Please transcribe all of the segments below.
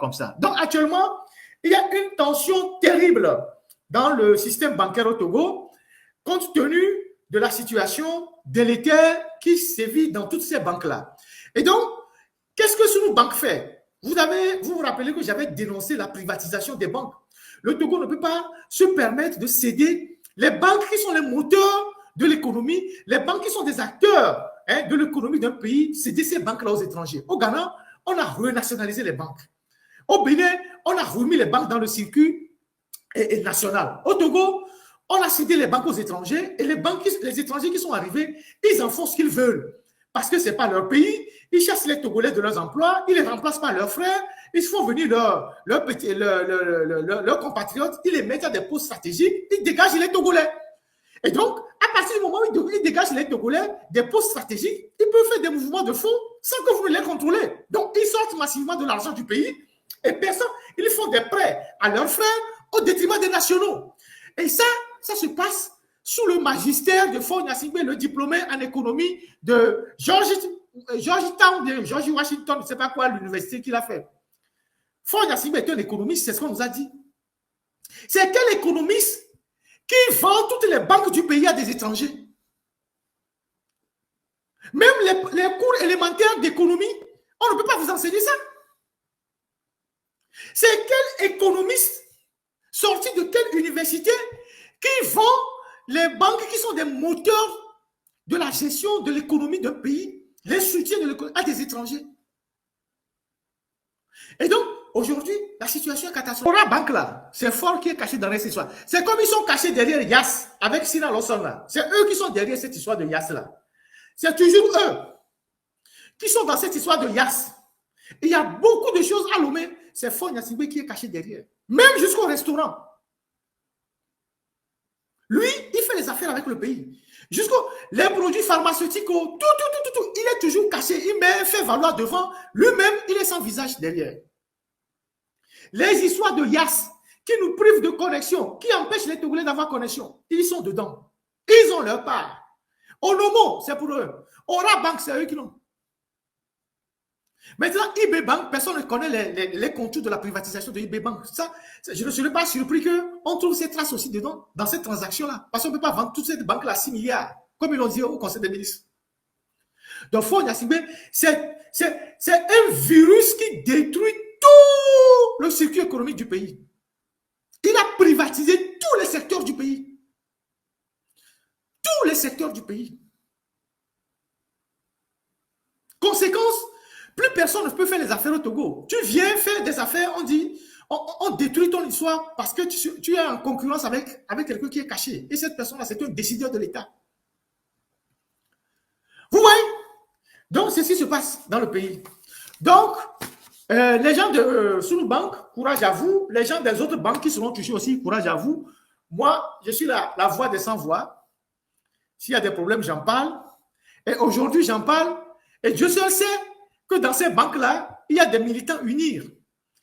comme ça. Donc, actuellement, il y a une tension terrible dans le système bancaire au Togo, compte tenu de la situation délétère qui sévit dans toutes ces banques-là. Et donc, qu'est-ce que Sunu Bank fait? Vous vous rappelez que j'avais dénoncé la privatisation des banques. Le Togo ne peut pas se permettre de céder les banques qui sont les moteurs de l'économie, les banques qui sont des acteurs de l'économie d'un pays, céder ces banques-là aux étrangers. Au Ghana, on a renationalisé les banques. Au Bénin, on a remis les banques dans le circuit national. Au Togo, on a cédé les banques aux étrangers et les étrangers qui sont arrivés, ils en font ce qu'ils veulent. Parce que ce n'est pas leur pays, ils chassent les Togolais de leurs emplois, ils les remplacent par leurs frères, ils font venir leurs compatriotes, ils les mettent à des postes stratégiques, ils dégagent les Togolais. Et donc, à partir du moment où ils dégagent les Togolais des postes stratégiques, ils peuvent faire des mouvements de fonds sans que vous ne les contrôlez. Donc, ils sortent massivement de l'argent du pays et ils font des prêts à leurs frères au détriment des nationaux. Et ça se passe sous le magistère de Faure Gnassingbé, le diplômé en économie de Georgetown, George Washington, je ne sais pas quoi, l'université qu'il a fait. Faure Gnassingbé est un économiste, c'est ce qu'on nous a dit. C'est quel économiste qui vend toutes les banques du pays à des étrangers? Même les cours élémentaires d'économie, on ne peut pas vous enseigner ça. C'est quel économiste sorti de quelle université qui vend les banques qui sont des moteurs de la gestion de l'économie d'un pays, les soutiens de l'économie à des étrangers? Et donc, aujourd'hui, la situation est catastrophique. La banque là, c'est Faure qui est caché dans cette histoire. C'est comme ils sont cachés derrière Yass avec Sina Lawson là. C'est eux qui sont derrière cette histoire de Yass là. C'est toujours eux qui sont dans cette histoire de Yass. Il y a beaucoup de choses à Lomé. C'est Faure Gnassingbé qui est caché derrière. Même jusqu'au restaurant. Lui, il fait les affaires avec le pays. Les produits pharmaceutiques, tout, il est toujours caché. Il fait valoir devant. Lui-même, il est sans visage derrière. Les histoires de Yass qui nous privent de connexion, qui empêchent les Togolais d'avoir connexion, ils sont dedans. Ils ont leur part. Onomo, c'est pour eux. Ora Bank, c'est eux qui l'ont. Maintenant, IB Bank, personne ne connaît les contours de la privatisation de IB Bank. Ça, je ne serais pas surpris qu'on trouve ces traces aussi dedans, dans cette transaction-là. Parce qu'on ne peut pas vendre toutes ces banques-là à 6 milliards, comme ils l'ont dit au Conseil des ministres. Donc, Faure Gnassingbé, c'est un virus qui détruit tout le circuit économique du pays. Il a privatisé tous les secteurs du pays. Tous les secteurs du pays. Conséquence, plus personne ne peut faire les affaires au Togo. Tu viens faire des affaires, on dit, on détruit ton histoire parce que tu es en concurrence avec quelqu'un qui est caché. Et cette personne-là, c'est un décideur de l'État. Vous voyez? Donc, c'est ce qui se passe dans le pays. Donc, les gens de Sunu Bank, courage à vous. Les gens des autres banques qui seront touchés aussi, courage à vous. Moi, je suis la voix des sans-voix. S'il y a des problèmes, j'en parle. Et aujourd'hui, j'en parle. Et Dieu seul sait que dans ces banques-là, il y a des militants unis.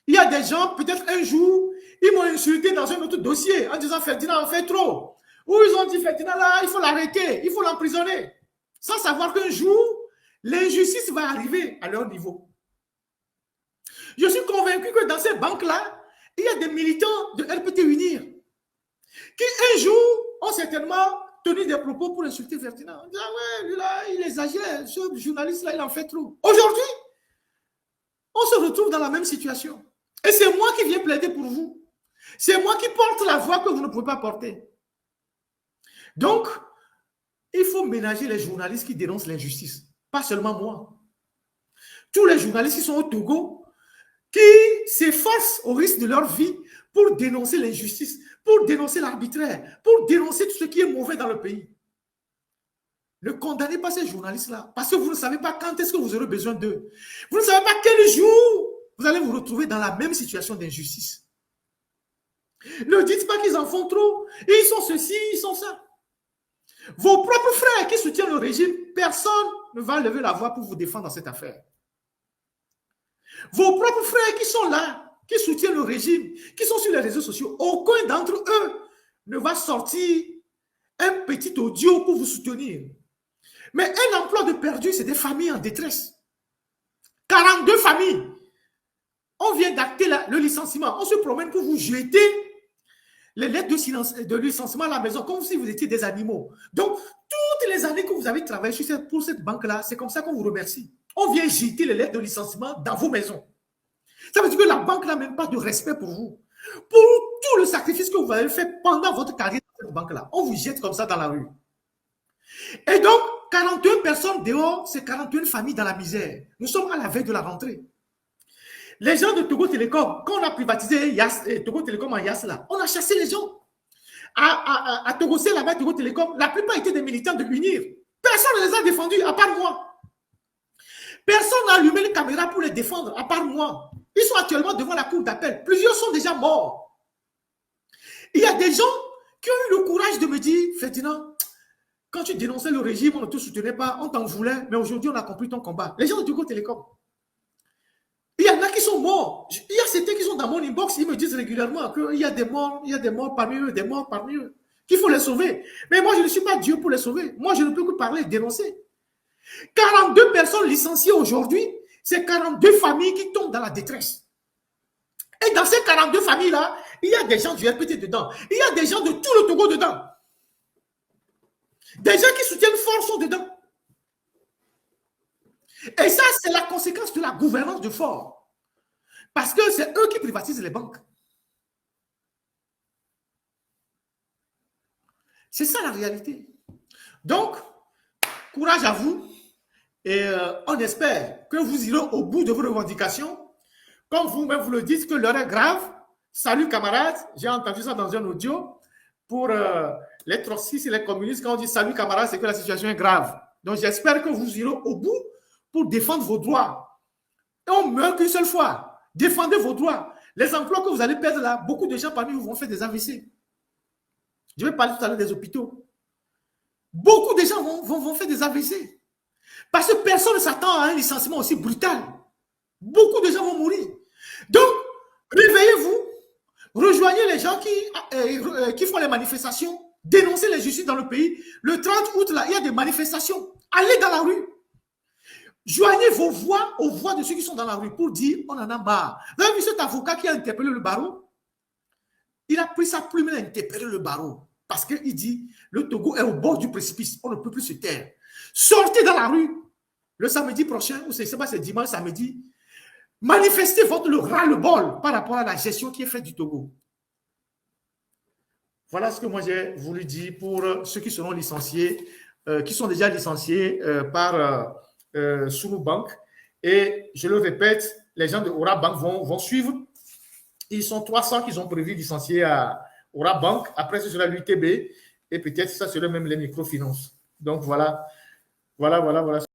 Il y a des gens, peut-être un jour, ils m'ont insulté dans un autre dossier en disant Ferdinand en fait trop. Ou ils ont dit Ferdinand là, il faut l'arrêter, il faut l'emprisonner. Sans savoir qu'un jour, l'injustice va arriver à leur niveau. Je suis convaincu que dans ces banques-là, il y a des militants de RPT Unir qui un jour ont certainement tenu des propos pour insulter Ferdinand. On dit, ah ouais, lui là, il exagère, ce journaliste-là, il en fait trop. Aujourd'hui, on se retrouve dans la même situation. Et c'est moi qui viens plaider pour vous. C'est moi qui porte la voix que vous ne pouvez pas porter. Donc, il faut ménager les journalistes qui dénoncent l'injustice. Pas seulement moi. Tous les journalistes qui sont au Togo, qui s'efforcent au risque de leur vie pour dénoncer l'injustice, pour dénoncer l'arbitraire, pour dénoncer tout ce qui est mauvais dans le pays. Ne condamnez pas ces journalistes-là, parce que vous ne savez pas quand est-ce que vous aurez besoin d'eux. Vous ne savez pas quel jour vous allez vous retrouver dans la même situation d'injustice. Ne dites pas qu'ils en font trop, ils sont ceci, ils sont ça. Vos propres frères qui soutiennent le régime, personne ne va lever la voix pour vous défendre dans cette affaire. Vos propres frères qui sont là, qui soutiennent le régime, qui sont sur les réseaux sociaux, aucun d'entre eux ne va sortir un petit audio pour vous soutenir. Mais un emploi de perdu, c'est des familles en détresse. 42 familles. On vient d'acter le licenciement. On se promène pour vous jeter les lettres de licenciement à la maison, comme si vous étiez des animaux. Donc, toutes les années que vous avez travaillé pour cette banque-là, c'est comme ça qu'on vous remercie. On vient jeter les lettres de licenciement dans vos maisons. Ça veut dire que la banque n'a même pas de respect pour vous. Pour tout le sacrifice que vous avez fait pendant votre carrière dans cette banque-là, on vous jette comme ça dans la rue. Et donc, 41 personnes dehors, c'est 41 familles dans la misère. Nous sommes à la veille de la rentrée. Les gens de Togo Télécom, quand on a privatisé Togo Télécom en Yas, on a chassé les gens. À Togo C, là-bas, Togo Télécom, la plupart étaient des militants de l'UNIR. Personne ne les a défendus, à part moi. Personne n'a allumé les caméras pour les défendre, à part moi. Ils sont actuellement devant la cour d'appel. Plusieurs sont déjà morts. Il y a des gens qui ont eu le courage de me dire, Ferdinand, quand tu dénonçais le régime, on ne te soutenait pas, on t'en voulait, mais aujourd'hui, on a compris ton combat. Les gens de Togo Télécom. Il y en a qui sont morts. Il y a certains qui sont dans mon inbox, ils me disent régulièrement qu'il y a des morts parmi eux, qu'il faut les sauver. Mais moi, je ne suis pas Dieu pour les sauver. Moi, je ne peux que parler et dénoncer. 42 personnes licenciées aujourd'hui, c'est 42 familles qui tombent dans la détresse. Et dans ces 42 familles-là, il y a des gens du RPT dedans. Il y a des gens de tout le Togo dedans. Des gens qui soutiennent fort sont dedans. Et ça, c'est la conséquence de la gouvernance de Fort. Parce que c'est eux qui privatisent les banques. C'est ça la réalité. Donc, courage à vous. Et on espère que vous irez au bout de vos revendications. Comme vous-même vous le dites, que l'heure est grave. Salut camarades. J'ai entendu ça dans un audio. Pour les trotskistes et les communistes, quand on dit salut camarades, c'est que la situation est grave. Donc, j'espère que vous irez au bout pour défendre vos droits. Et on meurt qu'une seule fois. Défendez vos droits. Les emplois que vous allez perdre là, beaucoup de gens parmi vous vont faire des AVC. Je vais parler tout à l'heure des hôpitaux. Beaucoup de gens vont faire des AVC. Parce que personne ne s'attend à un licenciement aussi brutal. Beaucoup de gens vont mourir. Donc, réveillez-vous. Rejoignez les gens qui font les manifestations. Dénoncez les justices dans le pays. Le 30 août, là, il y a des manifestations. Allez dans la rue. Joignez vos voix aux voix de ceux qui sont dans la rue pour dire on en a marre. Vous avez vu cet avocat qui a interpellé le barreau? Il a pris sa plume et a interpellé le barreau. Parce qu'il dit le Togo est au bord du précipice. On ne peut plus se taire. Sortez dans la rue le samedi prochain, ou c'est dimanche, samedi. Manifestez votre ras-le-bol par rapport à la gestion qui est faite du Togo. Voilà ce que moi j'ai voulu dire pour ceux qui seront licenciés, qui sont déjà licenciés par Sunu Bank. Et je le répète, les gens de Aura Bank vont suivre. Ils sont 300 qui ont prévu licencier à Aura Bank. Après, ce sera l'UTB et peut-être ça serait même les microfinances. Donc voilà.